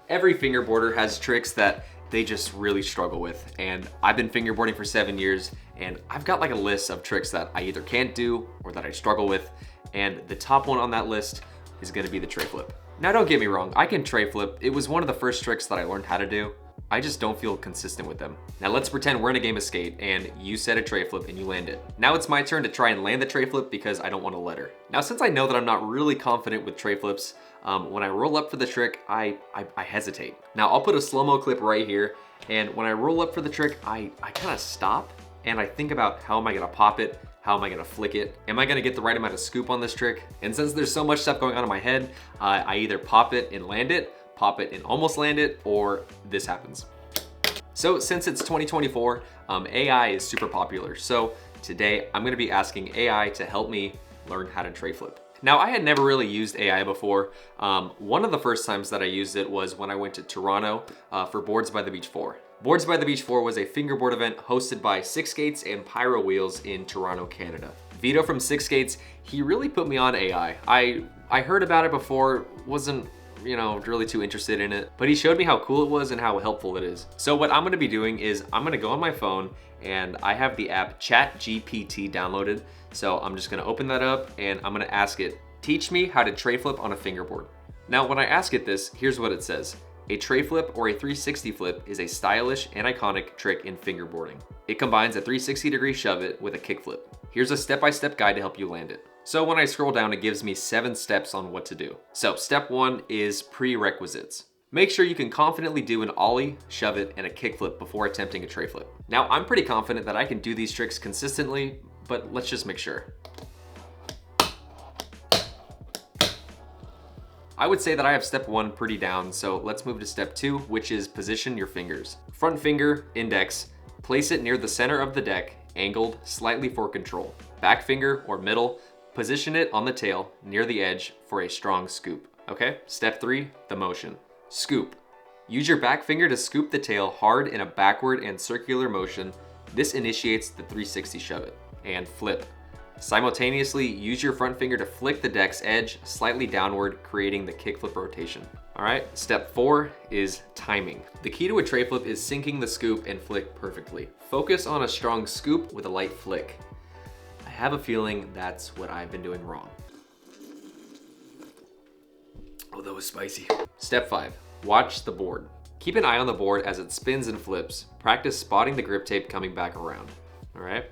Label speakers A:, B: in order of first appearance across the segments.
A: Every fingerboarder has tricks that they just really struggle with. And I've been fingerboarding for 7 years, and I've got like a list of tricks that I either can't do or that I struggle with. And the top one on that list is gonna be the Tre Flip. Now don't get me wrong, I can Tre Flip. It was one of the first tricks that I learned how to do. I just don't feel consistent with them. Now let's pretend we're in a game of skate and you set a Tre Flip and you land it. Now it's my turn to try and land the Tre Flip because I don't want to let her. Now since I know that I'm not really confident with Tre Flips, when I roll up for the trick, I hesitate. Now I'll put a slow-mo clip right here, and when I roll up for the trick, I kind of stop and I think about how am I gonna pop it? How am I gonna flick it? Am I gonna get the right amount of scoop on this trick? And since there's so much stuff going on in my head, I either pop it and land it, pop it and almost land it, or this happens. So since it's 2024, AI is super popular. So today I'm gonna be asking AI to help me learn how to Tre Flip. Now I had never really used AI before. One of the first times that I used it was when I went to Toronto for Boards by the Beach 4. Boards by the Beach 4 was a fingerboard event hosted by Six Skates and Piro Wheels in Toronto, Canada. Vito from Six Skates, he really put me on AI. I heard about it before, wasn't really too interested in it, but he showed me how cool it was and how helpful it is. So what I'm gonna be doing is I'm gonna go on my phone and I have the app ChatGPT downloaded. So I'm just gonna open that up and I'm gonna ask it, teach me how to Tre Flip on a fingerboard. Now when I ask it this, here's what it says. A Tre Flip or a 360 flip is a stylish and iconic trick in fingerboarding. It combines a 360-degree shove it with a kick flip. Here's a step-by-step guide to help you land it. So when I scroll down, it gives me 7 steps on what to do. So step 1 is prerequisites. Make sure you can confidently do an ollie, shove it, and a kickflip before attempting a Tre Flip. Now I'm pretty confident that I can do these tricks consistently, but let's just make sure. I would say that I have step 1 pretty down, so let's move to step 2, which is position your fingers. Front finger, index, place it near the center of the deck, angled slightly for control. Back finger or middle, position it on the tail near the edge for a strong scoop. Okay, step 3, the motion. Scoop. Use your back finger to scoop the tail hard in a backward and circular motion. This initiates the 360 shove it. And flip. Simultaneously, use your front finger to flick the deck's edge slightly downward, creating the kickflip rotation. All right, step 4 is timing. The key to a Tre Flip is syncing the scoop and flick perfectly. Focus on a strong scoop with a light flick. I have a feeling that's what I've been doing wrong. Oh, that was spicy. Step 5, watch the board. Keep an eye on the board as it spins and flips. Practice spotting the grip tape coming back around. All right.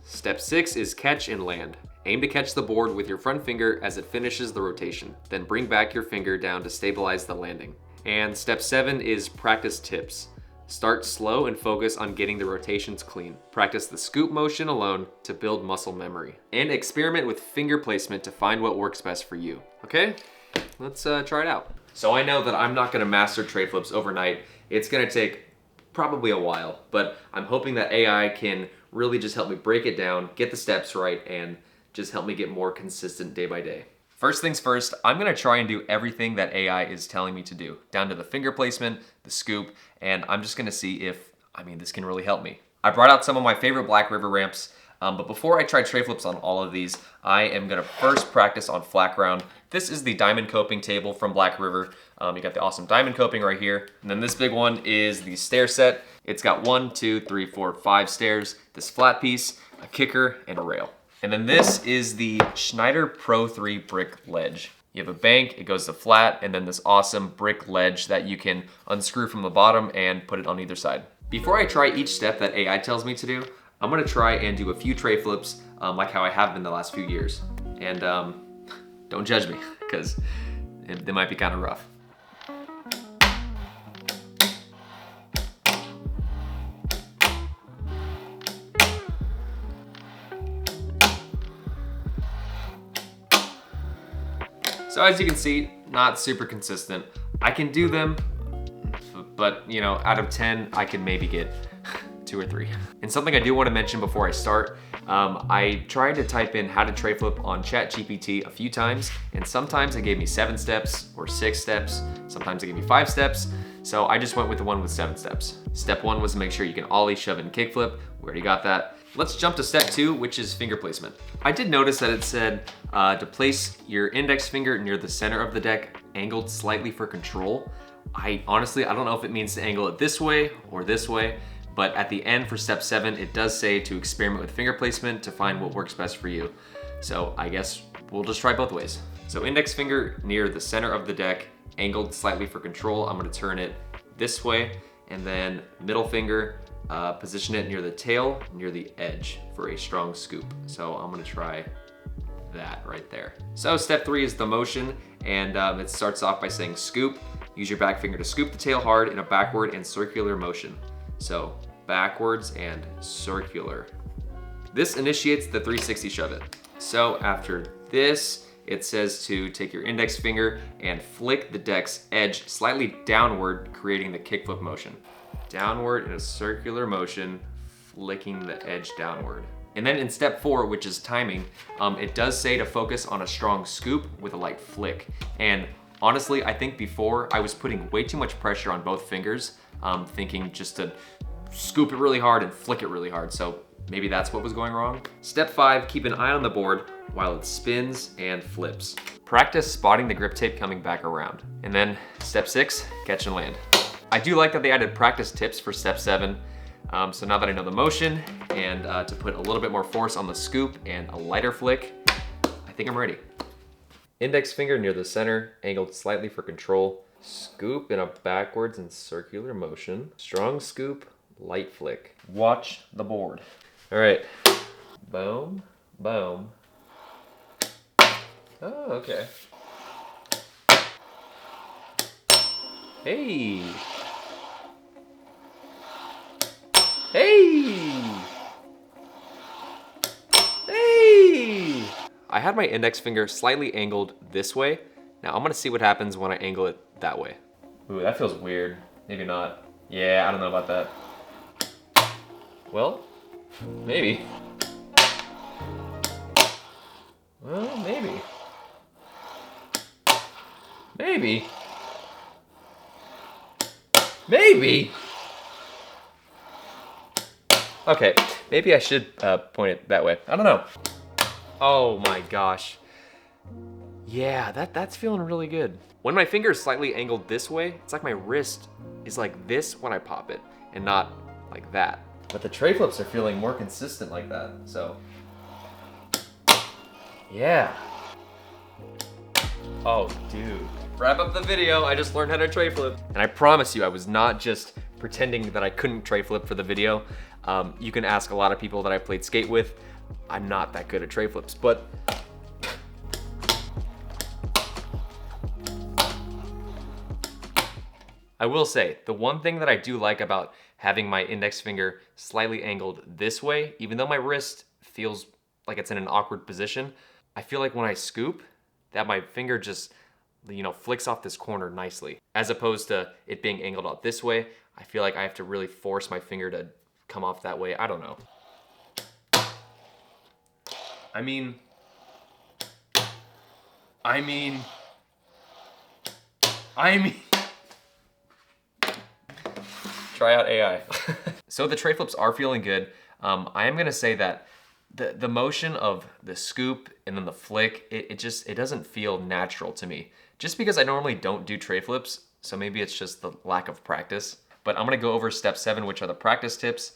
A: Step 6 is catch and land. Aim to catch the board with your front finger as it finishes the rotation. Then bring back your finger down to stabilize the landing. And step 7 is practice tips. Start slow and focus on getting the rotations clean. Practice the scoop motion alone to build muscle memory. And experiment with finger placement to find what works best for you. Okay, let's try it out. So I know that I'm not gonna master Tre Flips overnight. It's gonna take probably a while, but I'm hoping that AI can really just help me break it down, get the steps right, and just help me get more consistent day by day. First things first, I'm gonna try and do everything that AI is telling me to do, down to the finger placement, the scoop, and I'm just gonna see if, this can really help me. I brought out some of my favorite Black River ramps, but before I try Tre Flips on all of these, I am gonna first practice on flat ground. This is the diamond coping table from Black River. You got the awesome diamond coping right here. And then this big one is the stair set. It's got 1, 2, 3, 4, 5 stairs, this flat piece, a kicker, and a rail. And then this is the Schneider Pro 3 brick ledge. You have a bank, it goes to flat, and then this awesome brick ledge that you can unscrew from the bottom and put it on either side. Before I try each step that AI tells me to do, I'm gonna try and do a few Tre Flips like how I have been the last few years. And don't judge me, because they might be kind of rough. So as you can see, not super consistent. I can do them, but out of 10, I can maybe get 2 or 3. And something I do want to mention before I start, I tried to type in how to Tre Flip on ChatGPT a few times, and sometimes it gave me 7 steps or 6 steps. Sometimes it gave me 5 steps. So I just went with the one with 7 steps. Step 1 was to make sure you can ollie, shove, and kickflip. We already got that. Let's jump to step 2, which is finger placement. I did notice that it said to place your index finger near the center of the deck, angled slightly for control. I honestly don't know if it means to angle it this way or this way, but at the end for step 7, it does say to experiment with finger placement to find what works best for you. So I guess we'll just try both ways. So index finger near the center of the deck, angled slightly for control. I'm gonna turn it this way, and then middle finger, position it near the tail, near the edge for a strong scoop. So I'm gonna try that right there. So step 3 is the motion, and it starts off by saying scoop. Use your back finger to scoop the tail hard in a backward and circular motion. So backwards and circular. This initiates the 360 shove it. So after this, it says to take your index finger and flick the deck's edge slightly downward, creating the kickflip motion. Downward in a circular motion, flicking the edge downward. And then in step 4, which is timing, it does say to focus on a strong scoop with a light flick. And honestly, I think before I was putting way too much pressure on both fingers, thinking just to scoop it really hard and flick it really hard. So maybe that's what was going wrong. Step 5, keep an eye on the board while it spins and flips. Practice spotting the grip tape coming back around. And then step 6, catch and land. I do like that they added practice tips for step 7. So now that I know the motion and to put a little bit more force on the scoop and a lighter flick, I think I'm ready. Index finger near the center, angled slightly for control. Scoop in a backwards and circular motion. Strong scoop, light flick. Watch the board. All right, boom, boom. Oh, okay. Hey. Hey. Hey. I had my index finger slightly angled this way. Now I'm gonna see what happens when I angle it that way. Ooh, that feels weird. Maybe not. Yeah, I don't know about that. Well, maybe. Well, maybe. Maybe. Maybe. Okay, maybe I should point it that way. I don't know. Oh my gosh. Yeah, that's feeling really good. When my finger is slightly angled this way, it's like my wrist is like this when I pop it and not like that. But the Tre Flips are feeling more consistent like that, so. Yeah. Oh, dude. Wrap up the video, I just learned how to Tre Flip. And I promise you, I was not just pretending that I couldn't Tre Flip for the video. You can ask a lot of people that I played skate with. I'm not that good at Tre Flips, but I will say, the one thing that I do like about having my index finger slightly angled this way, even though my wrist feels like it's in an awkward position, I feel like when I scoop, that my finger just, flicks off this corner nicely. As opposed to it being angled out this way, I feel like I have to really force my finger to come off that way. I don't know. I mean, try out AI. So the Tre Flips are feeling good. I am gonna say that the motion of the scoop and then the flick, it doesn't feel natural to me. Just because I normally don't do Tre Flips, so maybe it's just the lack of practice. But I'm gonna go over step 7, which are the practice tips.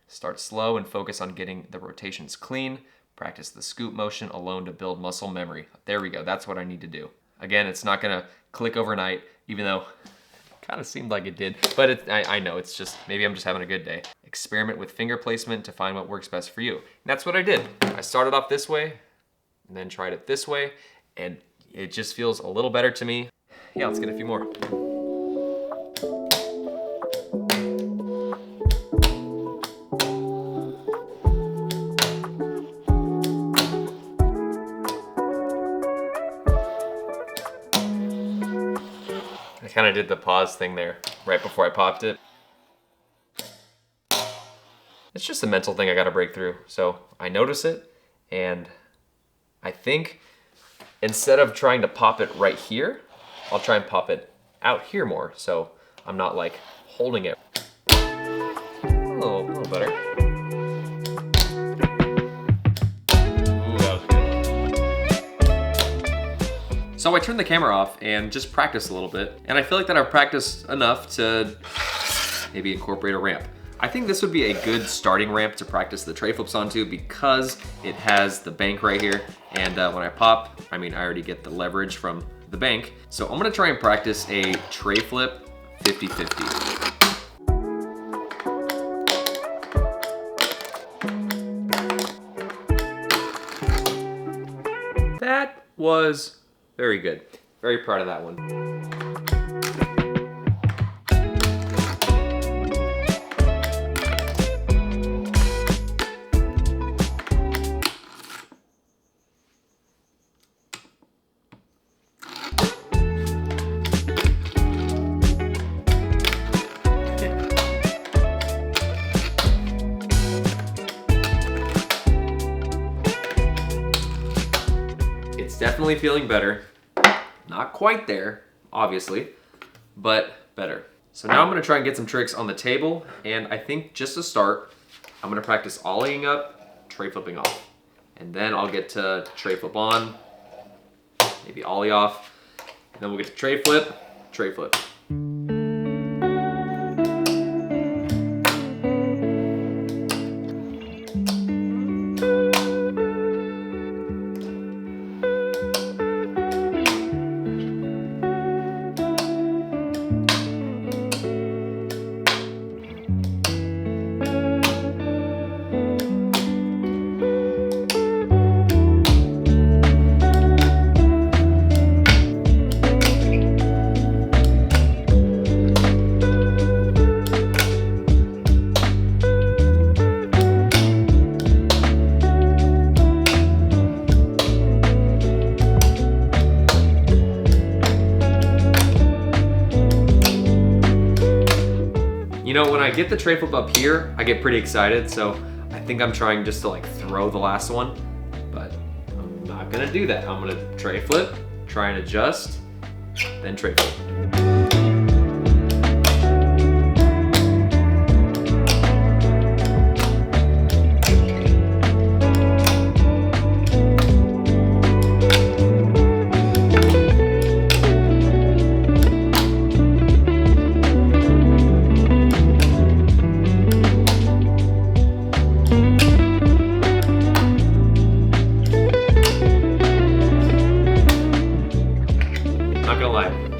A: Start slow and focus on getting the rotations clean. Practice the scoop motion alone to build muscle memory. There we go, that's what I need to do. Again, it's not gonna click overnight, even though it kind of seemed like it did, but I know, it's just, maybe I'm just having a good day. Experiment with finger placement to find what works best for you. And that's what I did. I started off this way, and then tried it this way, and it just feels a little better to me. Yeah, let's get a few more. I kind of did the pause thing there right before I popped it. It's just a mental thing I got to break through. So I notice it, and I think instead of trying to pop it right here, I'll try and pop it out here more. So I'm not like holding it. A little better. Ooh, that was good. So So I turned the camera off and just practiced a little bit. And I feel like that I've practiced enough to maybe incorporate a ramp. I think this would be a good starting ramp to practice the Tre Flips onto because it has the bank right here. And when I pop, I mean, I already get the leverage from the bank. So I'm gonna try and practice a Tre Flip 50-50. That was very good. Very proud of that one. It's definitely feeling better. Not quite there, obviously, but better. So now I'm gonna try and get some tricks on the table, and I think just to start, I'm gonna practice ollieing up, Tre Flipping off. And then I'll get to Tre Flip on, maybe ollie off, and then we'll get to Tre Flip, Tre Flip. You know, when I get the Tre Flip up here, I get pretty excited, so I think I'm trying just to like throw the last one, but I'm not gonna do that. I'm gonna Tre Flip, try and adjust, then Tre Flip.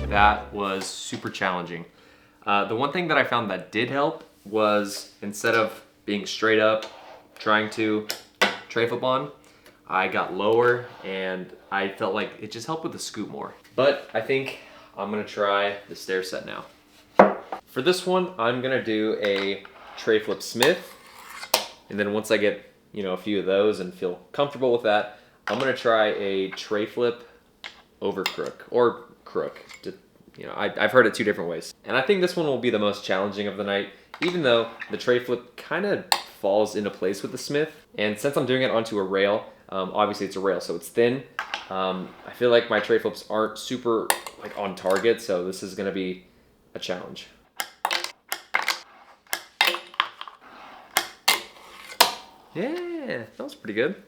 A: That was super challenging. The one thing that I found that did help was instead of being straight up, trying to Tre Flip on, I got lower and I felt like it just helped with the scoop more. But I think I'm gonna try the stair set now. For this one, I'm gonna do a Tre Flip Smith. And then once I get, you know, a few of those and feel comfortable with that, I'm gonna try a Tre Flip over crook, or crook. You know, I've heard it two different ways. And I think this one will be the most challenging of the night, even though the Tre Flip kind of falls into place with the Smith. And since I'm doing it onto a rail, obviously it's a rail, so it's thin. I feel like my Tre Flips aren't super like on target, so this is gonna be a challenge. Yeah, that was pretty good.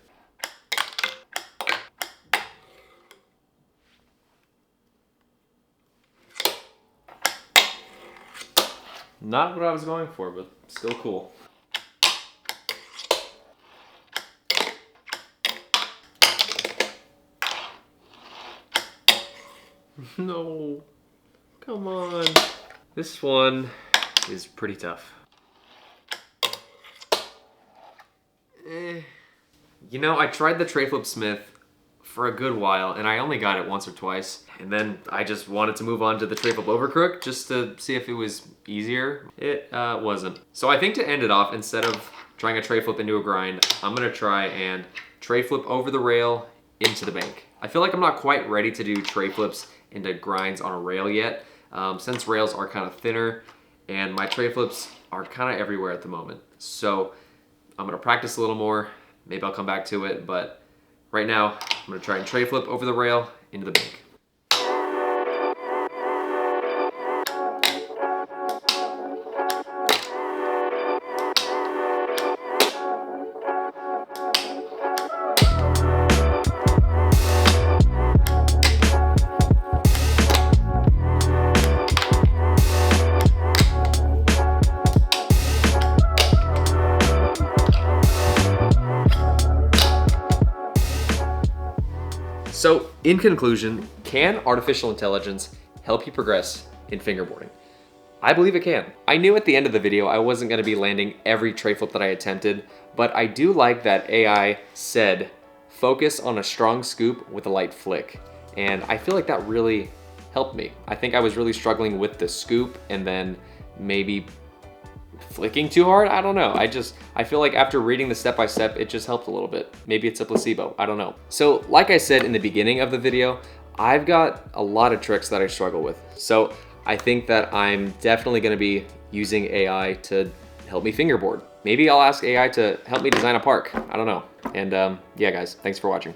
A: Not what I was going for, but still cool. No, come on. This one is pretty tough. You know, I tried the Tre Flip Smith for a good while, and I only got it once or twice. And then I just wanted to move on to the Tre Flip over crook just to see if it was easier. It wasn't. So I think to end it off, instead of trying a Tre Flip into a grind, I'm gonna try and Tre Flip over the rail into the bank. I feel like I'm not quite ready to do Tre Flips into grinds on a rail yet, since rails are kind of thinner and my Tre Flips are kind of everywhere at the moment. So I'm gonna practice a little more. Maybe I'll come back to it, but right now I'm gonna try and Tre Flip over the rail into the bank. In conclusion, can artificial intelligence help you progress in fingerboarding? I believe it can. I knew at the end of the video I wasn't gonna be landing every tray flip that I attempted, but I do like that AI said, focus on a strong scoop with a light flick. And I feel like that really helped me. I think I was really struggling with the scoop and then maybe flicking too hard. I don't know. I feel like after reading the step-by-step, it just helped a little bit. Maybe it's a placebo, I don't know. So like I said in the beginning of the video, I've got a lot of tricks that I struggle with. So I think that I'm definitely gonna be using AI to help me fingerboard. Maybe I'll ask AI to help me design a park. I don't know. And yeah, guys, thanks for watching.